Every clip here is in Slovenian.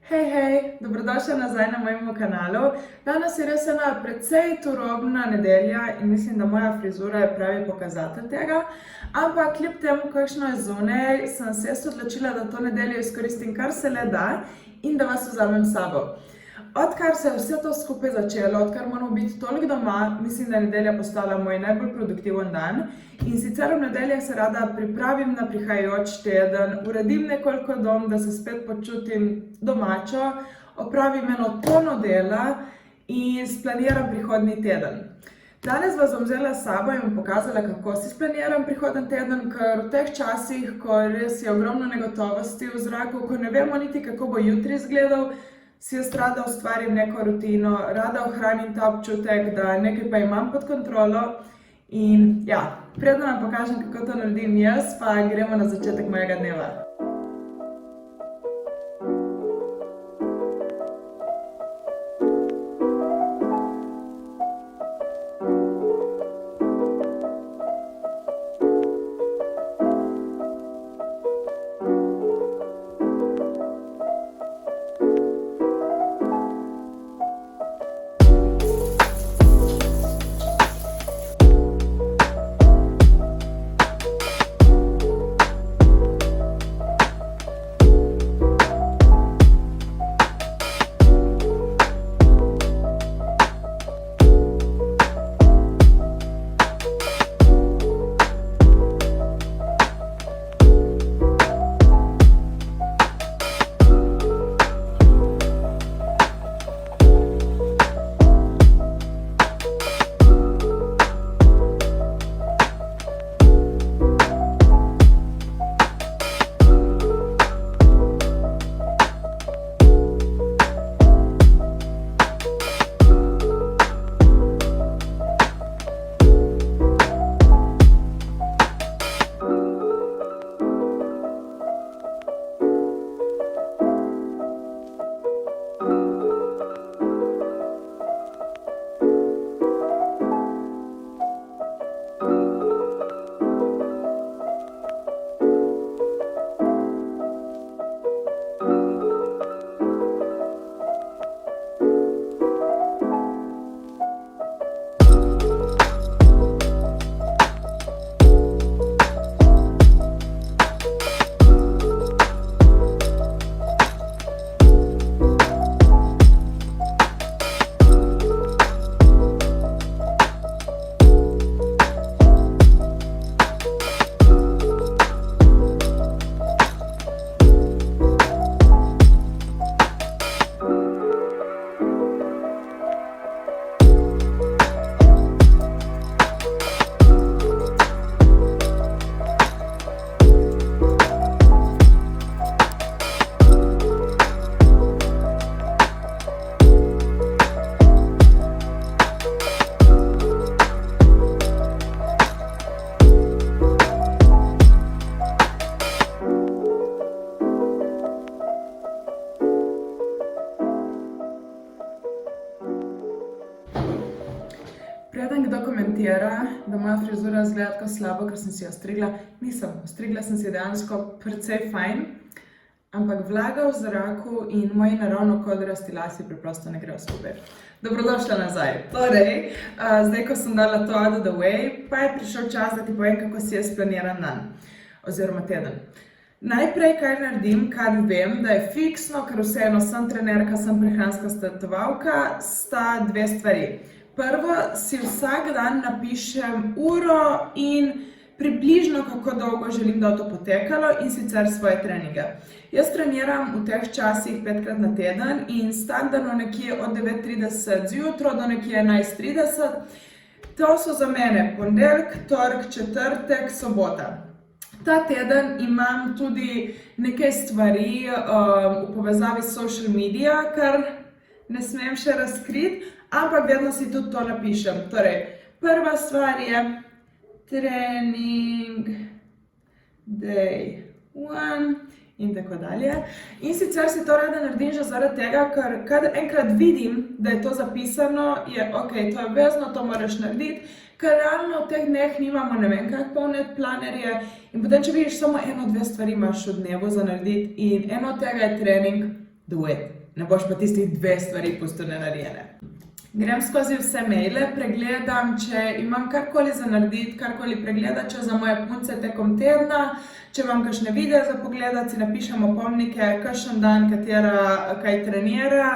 Hej, dobrodošla nazaj na mojem kanalu. Danes je res ena precej turobna nedelja in mislim, da moja frizura je pravi pokazatelj tega. Ampak kljub temu, kakšno je zunaj, sem se odločila, da to nedeljo izkoristim kar se le da in da vas vzamem s sabo. Odkar se je vse to skupaj začelo, odkar moramo biti toliko doma, mislim, da je nedelja postala moj najbolj produktiven dan. In sicer v nedeljah se rada pripravim na prihajajoč teden, uredim nekoliko dom, da se spet počutim domačo, opravim eno tono dela in splaniram prihodnji teden. Danes vas bom vzela s sabo in vam pokazala, kako si splaniram prihodnji teden, ker v teh časih, ko res je ogromno negotovosti v zraku, ko ne vemo niti, kako bo jutri izgledal, si jaz rada ustvarim neko rutino, rada ohranim ta občutek, da nekaj pa imam pod kontrolo. In ja, predno vam pokažem, kako to naredim jaz, pa gremo na začetek mojega dneva. Preden kdo komentira, da moja frizura izgleda tako slabo, ker sem si jo strigla, nisem. Strigla sem si dejansko precej fajn, ampak vlaga v zraku in moji naravno kodrasti lasje preprosto ne grejo skupaj. Dobrodošla nazaj. Torej, zdaj, ko sem dala to out of the way, pa je prišel čas, da ti povem, kako si jaz planiram dan oziroma teden. Najprej, kaj naredim, kar vem, da je fiksno, ker vseeno sem trenerka, sem prehranska svetovalka, sta dve stvari. Prvo, si vsak dan napišem uro in približno, kako dolgo želim, da bo to potekalo, in sicer svoje treninge. Jaz treniram v teh časih 5-krat na teden in standardno nekje od 9:30 zjutraj do nekje 11:30. To so za mene ponedeljek, torek, četrtek, sobota. Ta teden imam tudi nekaj stvari v povezavi s social media, kar ne smem še razkriti, ampak vedno si tudi to napišem. Torej, prva stvar je trening day 1 in tako dalje. In sicer si to rada naredim že zaradi tega, ker kad enkrat vidim, da je to zapisano, je ok, to je vezno, to moraš narediti, ker realno v teh dneh nimamo ne vem kak polne planerje in potem, če vidiš samo eno, dve stvari imaš v dnevu za narediti in eno od tega je trening, do it. Ne boš pa tistih 2 stvari pustil nenarejene. Grem skozi vse maile, pregledam, če imam karkoli za narediti, karkoli pregledati, če za moje punce tekom tedna, če imam kakšne videe za pogledati, si napišem opomnike, kakšen dan, katera kaj trenira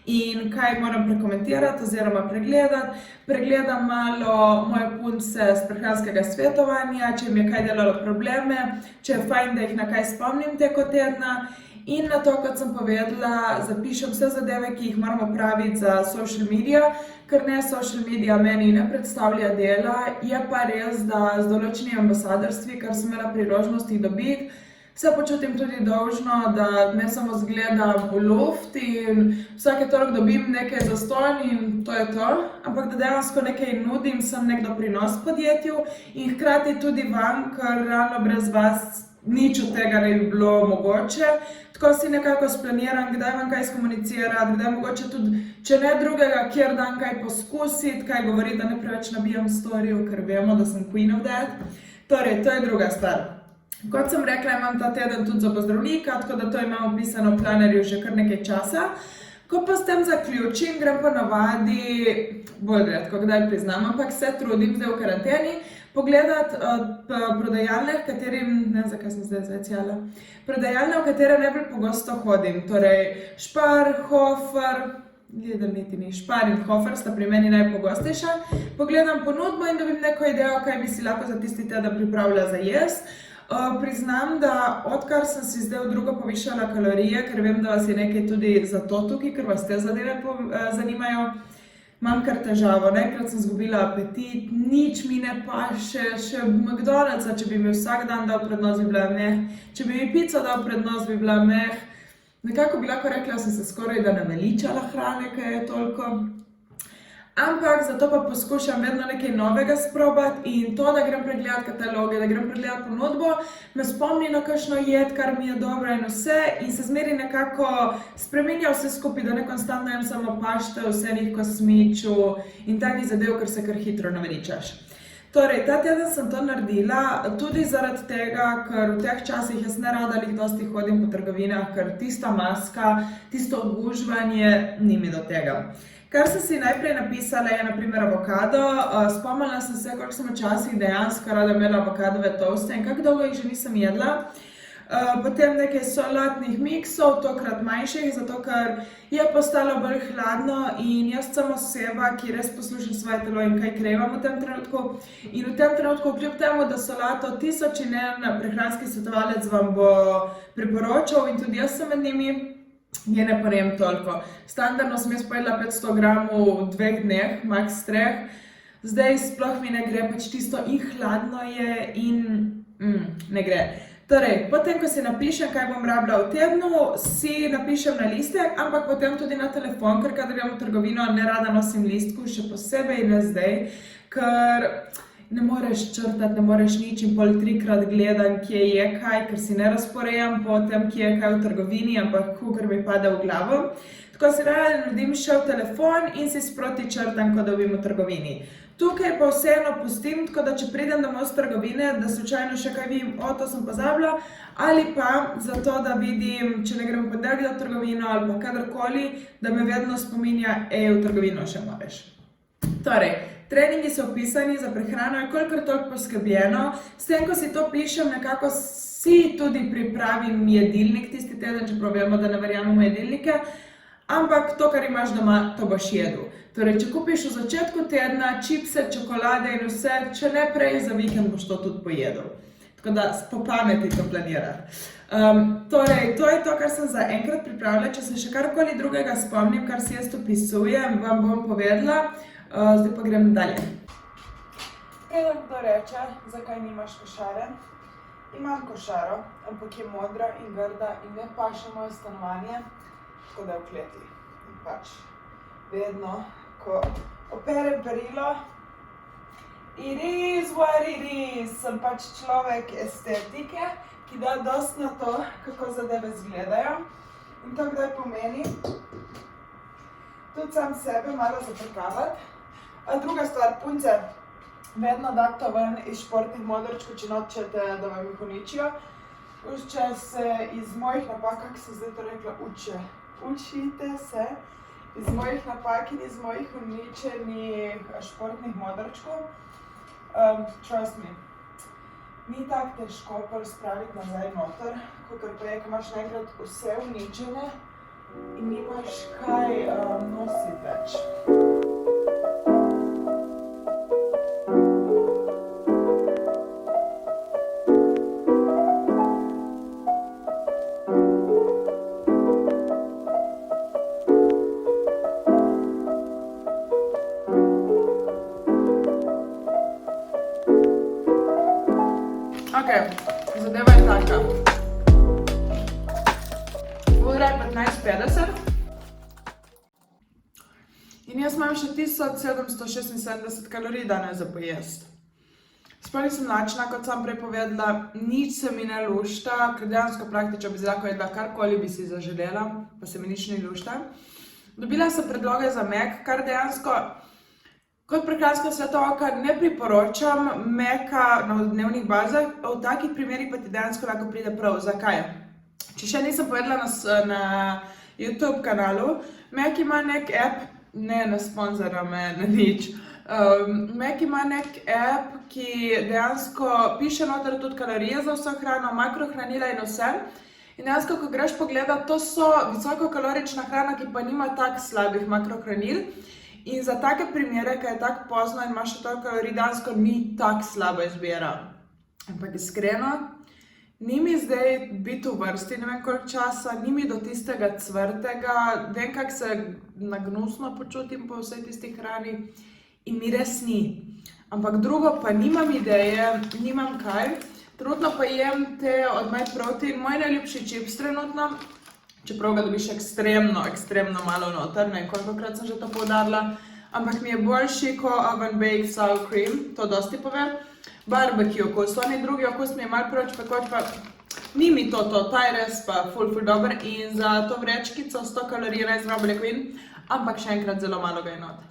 in kaj moram prekomentirati oziroma pregledati. Pregledam malo moje punce z prehranskega svetovanja, če jim je kaj delalo probleme, če je fajn, da jih na kaj spomnim tekom tedna. In na to, kot sem povedala, zapišem vse zadeve, ki jih moramo praviti za social media, ker ne social media meni ne predstavlja dela, je pa res, da z določenimi ambasadorstvi, kar sem imela priložnost jih dobiti, se počutim tudi dolžno, da ne samo zgledam v luft in vsake toliko dobim nekaj zastonj in to je to, ampak da dejansko nekaj nudim, sem nek doprinos podjetju in hkrati tudi vam, ker realno brez vas nič od tega ne bi bilo mogoče. Tako si nekako splaniram, kdaj vam kaj skomunicirati, kdaj mogoče tudi, če ne drugega, kjer dan kaj poskusiti, kaj govoriti, da ne preveč nabijam storiju, ker vemo, da sem queen of that. Torej, to je druga stvar. Kot sem rekla, imam ta teden tudi zobozdravnika, tako da to imam opisano v planerju že kar nekaj časa. Ko pa s tem zaključim, grem pa navadi, bolj redko, kdaj priznam, ampak se trudim zdaj v karanteni, pogledati prodajalne, v katerim, ne vem, zakaj sem zdaj zvecijala, prodajalne, v katere najbolj pogosto hodim, torej Spar, Hofer, niti ni, Spar in Hofer sta pri meni najpogostejša. Pogledam ponudbo in dobim neko idejo, kaj bi si lahko za tisti teden pripravila za jesti. Priznam, da odkar sem si zdaj v drugo povišala kalorije, ker vem, da vas je nekaj tudi zato tukaj, ker vas te zadeve zanimajo, imam kar težavo. Najkrat sem izgubila apetit, nič mi ne paše, še McDonald'sa, če bi mi vsak dan dal prednost, bi bila meh, če bi mi pico dal prednost, bi bila meh. Nekako bi lahko rekla, sem se skoraj da naveličala hrane, kaj je toliko. Ampak zato pa poskušam vedno nekaj novega sprobati in to, da grem pregledati kataloge, da grem pregledati ponudbo, me spomni na kakšno jed, kar mi je dobro in vse in se zmeri nekako spreminja vse skupaj, da ne konstantno jem samo pašte, vsenih kosmiču in takih zadev, ker se kar hitro naveličaš. Torej, ta teden sem to naredila tudi zaradi tega, ker v teh časih jaz ne rada dosti hodim po trgovinah, ker tista maska, tisto ogužvanje, ni mi do tega. Kar sem si najprej napisala je na primer avokado, spomnila sem se, koliko sem včasih dejansko rada imela avokadove toste in kako dolgo jih že nisem jedla. Potem nekaj solatnih miksov, tokrat manjših, zato ker je postalo bolj hladno in jaz sem oseba, ki res poslušam svoje telo in kaj krevam v tem trenutku. In v tem trenutku, kljub temu, da solato 1000 in en prehranski svetovalec vam bo priporočal in tudi jaz sem med njimi, je ne pojem toliko. Standardno sem jaz pojedla 500 gramov v 2 dneh, max 3. Zdaj sploh mi ne gre, pač tisto in hladno je in ne gre. Torej, potem, ko si napišem, kaj bom rabila v tednu, si napišem na listek, ampak potem tudi na telefon, ker kadar grem v trgovino, ne rada nosim listku, še posebej ne zdaj, ker ne moreš črtati, ne moreš nič in pol 3-krat gledam, kje je kaj, ker si ne razporejam po tem, kje je kaj v trgovini, ampak kakor mi pade v glavo. Tako si rada naredim še v telefon in si sproti črtam, ko dobim v trgovini. Tukaj pa vseeno pustim, tako da če pridem domov z trgovine, da slučajno še kaj vidim, to sem pozabila, ali pa zato, da vidim, če ne grem ponedeljek v trgovino ali pa kadarkoli, da me vedno spominja, v trgovino še moraš. Torej, treningi so opisani, za prehrano je kolikor toliko poskrbljeno, s tem, ko si to pišem, nekako si tudi pripravim jedilnik tisti teden, čeprav vemo, da ne verjamemo jedilnike, ampak to, kar imaš doma, to boš jedel. Torej, če kupiš v začetku tedna čipse, čokolade in vse, če ne prej, za vikend boš to tudi pojedel. Tako da po pameti to planirati. Torej, to je to, kar sem za enkrat pripravila. Če se še karkoli drugega spomnim, kar si jaz opisujem, vam bom povedala. Zdaj pa grem dalje. Preden kdo reče, zakaj nimaš košare? Imam košaro, ampak je modra in grda in ne paše moje stanovanje, tako da je v kleti. In pač vedno, ko operem perilo, it is what it is. Sem pač človek estetike, ki da dosti na to, kako zadeve izgledajo. In to kdaj pomeni tudi sam sebe malo zaprkavati. Druga stvar, punce, vedno dati to ven iz športnih modrčkov, če nočete, da vam jih uničijo. Če se iz mojih napak, kako sem zdaj to rekla, uče. učite se iz mojih napak in iz mojih uničenih športnih modrčkov. Trust me, ni tako težko pol spraviti nazaj noter, kakor pa je, ko imaš naenkrat vse uničene in nimaš kaj nositi več. Okej, zadeva je taka. Ura je 15:50 in jaz imam še 1776 kalorij danes za pojesti. Sploh nisem lačna, kot sem prej povedala, nič se mi ne lušta, ker dejansko praktično bi lahko jedla karkoli bi si zaželela, pa se mi nič ne lušta. Dobila sem predloge za Mac, kar dejansko kot prehranska svetovalka ne priporočam Maca na dnevnih bazah, v takih primerih pa ti dejansko lahko pride prav. Zakaj? Če še nisem povedala na YouTube kanalu, Mac ima nek app, ne sponzora me, nič. Mac ima nek app, ki dejansko piše noter tudi kalorije za vso hrano, makrohranila in vse. In dejansko, ko greš pogledat, to so visokokalorična hrana, ki pa nima tako slabih makrohranil. In za take primere, ko je tako pozno in imaš še toliko kalorij, dejansko ni tako slaba izbira. Ampak iskreno, ni mi zdaj biti v vrsti, ne vem koliko časa, ni mi do tistega cvrtega, vem kako se nagnusno počutim po vsej tisti hrani in mi res ni. Ampak drugo pa nimam ideje, nimam kaj. Trenutno pa jem te od My Protein, moj najljubši čips trenutno. Čeprav ga dobiš ekstremno malo noter, ne vem kolikokrat sem že to poudarila, ampak mi je boljši kot oven baked sour cream, to dosti pove. Barbecue okus, oni drugi okus mi je malo preveč pekoč, pa ni mi to, ta je res pa ful dober in za to vrečkico 100 kalorij res zelo beljakovin, ampak še enkrat zelo malo ga je noter.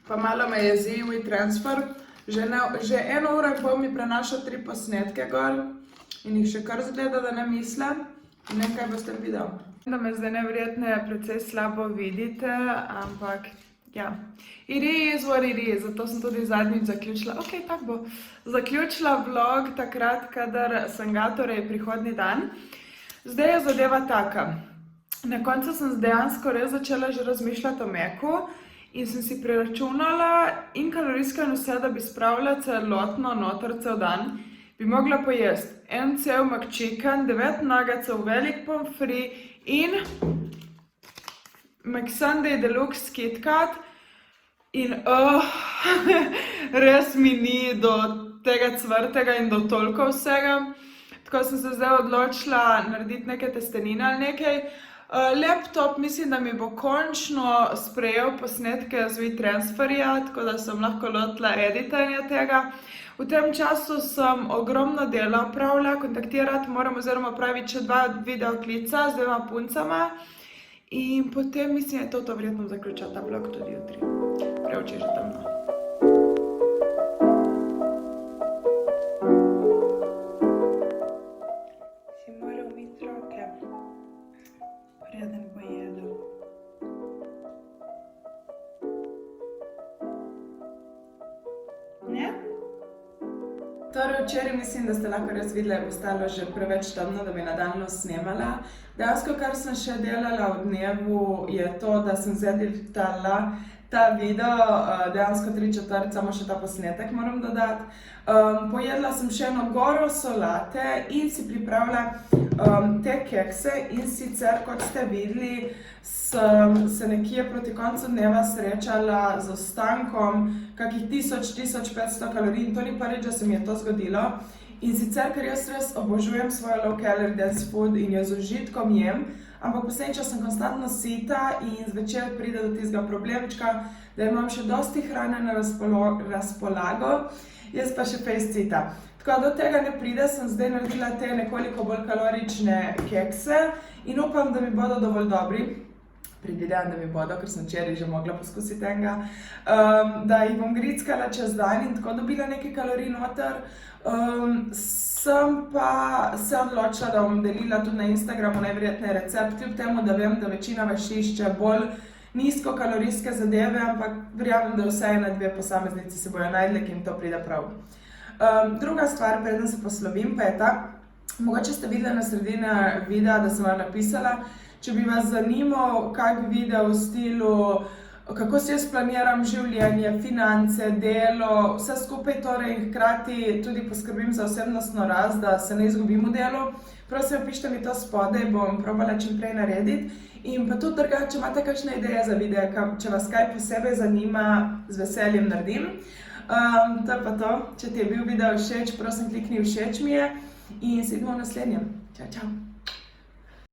Pa malo me jezi WeTransfer, že 1 uro in pol mi prenaša 3 posnetke gor in jih še kar zgleda, da ne mislim. Ne, kaj boste videli. Da me zdaj neverjetno precej slabo vidite, ampak ja. It is what it is, zato sem tudi zadnjič zaključila, tako bo, zaključila vlog takrat, kadar sem ga, torej prihodnji dan. Zdaj je zadeva taka. Na koncu sem dejansko res začela že razmišljati o Macu in sem si preračunala in kalorijsko in vse, da bi spravila celotno noter cel dan. Bi mogla pojesti en cel McChicken, 9 nuggetsov, velik pomfri in McSunday Deluxe KitKat in res mi ni do tega cvrtega in do toliko vsega. Tako sem se zdaj odločila narediti neke testenine ali nekaj. Laptop mislim, da mi bo končno sprejel posnetke z WeTransferja, tako da sem lahko lotila editanja tega. V tem času sem ogromno dela opravila, kontaktirati moram oziroma opraviti še 2 videoklica z 2 puncama in potem mislim, da je to verjetno zaključila ta vlog tudi jutri. Preoči že temno. Si moral umiti roke, preden bo jedel. Ne? Torej, včeraj mislim, da ste lahko res videli, je postalo že preveč temno, da bi nadaljno snemala. Dejansko, kar sem še delala v dnevu, je to, da sem zeditala ta video, dejansko 3/4, samo še ta posnetek moram dodati. Pojedla sem še eno goro solate in si pripravila te kekse in sicer, kot ste videli, sem se nekje proti koncu dneva srečala z ostankom kakih 1000–1500 kalorij in to ni prvič, da se mi je to zgodilo. In sicer, ker jaz res obožujem svojo low calorie dense food in jo z užitkom jem, ampak posledično sem konstantno sita in zvečer pride do tistega problemčka, da imam še dosti hrane na razpolago, jaz pa še fejst sita. Tako da do tega ne pride, sem zdaj naredila te nekoliko bolj kalorične kekse in upam, da mi bodo dovolj dobri. predvidevam, da mi bodo, ker sem včeraj že mogla poskusiti enega, da jih bom grickala čez dan in tako dobila nekaj kalorij noter. Sem pa se odločila, da bom delila tudi na Instagramu najverjetneje recept, kljub temu, da vem, da večina vas išče bolj nizkokalorijske zadeve, ampak verjamem, da vsaj ena, dve posameznici se bojo najdli, ki jim to pride prav. Druga stvar, preden se poslovim, pa je ta, mogoče ste videli na sredini videa, da sem vam napisala, če bi vas zanimal kak video v stilu, kako si jaz planiram življenje, finance, delo, vse skupaj torej in hkrati tudi poskrbim za osebnostno rast, da se ne izgubim v delu. Prosim, pišite mi to spodaj, bom probala čim prej narediti. In pa tudi drugače, če imate kakšne ideje za videe, če vas kaj posebej zanima, z veseljem naredim. To je pa to. Če ti je bil video všeč, prosim klikni všeč mi je in se vidimo v naslednjem. Čau, čau!